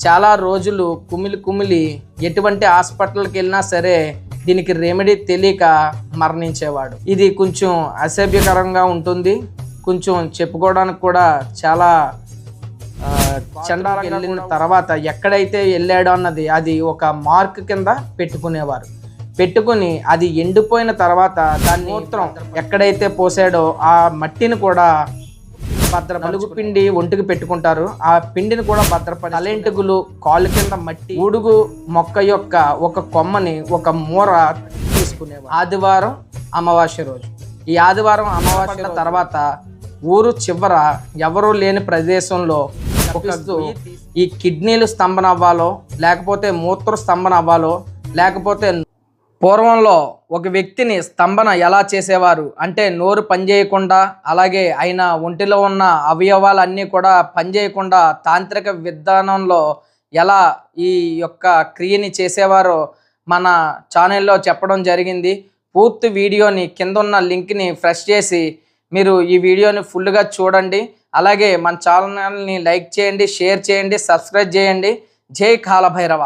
చాలా రోజులు కుమిలి ఎటువంటి హాస్పిటల్కి వెళ్ళినా సరే దీనికి రెమెడీ తెలియక మరణించేవాడు. ఇది కొంచెం అసభ్యకరంగా ఉంటుంది, కొంచెం చెప్పుకోవడానికి కూడా చాలా చండాలంగా. వెళ్ళిన తర్వాత ఎక్కడైతే వెళ్ళాడో అన్నది అది ఒక మార్క్ కింద పెట్టుకునేవారు. పెట్టుకుని అది ఎండిపోయిన తర్వాత దాన్ని మూత్రం ఎక్కడైతే పోసాడో ఆ మట్టిని కూడా నలుగు పిండి ఒంటికి పెట్టుకుంటారు. ఆ పిండిని కూడా భద్రపడి తలెంటుకులు, కాళ్ళు కింద మట్టి, ఊడుగు మొక్క యొక్క ఒక కొమ్మని ఒక మూర తీసుకునేవారు. ఆదివారం అమావాస్య రోజు, ఈ ఆదివారం అమావాస్య తర్వాత ఊరు చివర ఎవరూ లేని ప్రదేశంలో ఈ కిడ్నీలు స్తంభన అవ్వాలో, లేకపోతే మూత్ర స్తంభన అవ్వాలో, లేకపోతే పూర్వంలో ఒక వ్యక్తిని స్తంభన ఎలా చేసేవారు అంటే నోరు పనిచేయకుండా, అలాగే ఆయన ఒంటిలో ఉన్న అవయవాలన్నీ కూడా పనిచేయకుండా తాంత్రిక విధానంలో ఎలా ఈ యొక్క క్రియని చేసేవారో మన ఛానల్లో చెప్పడం జరిగింది. పూర్తి వీడియోని కింద ఉన్న లింక్ని ప్రెస్ చేసి మీరు ఈ వీడియోని ఫుల్గా చూడండి. అలాగే మన ఛానల్ని లైక్ చేయండి, షేర్ చేయండి, సబ్స్క్రైబ్ చేయండి. జై కాలభైరవ.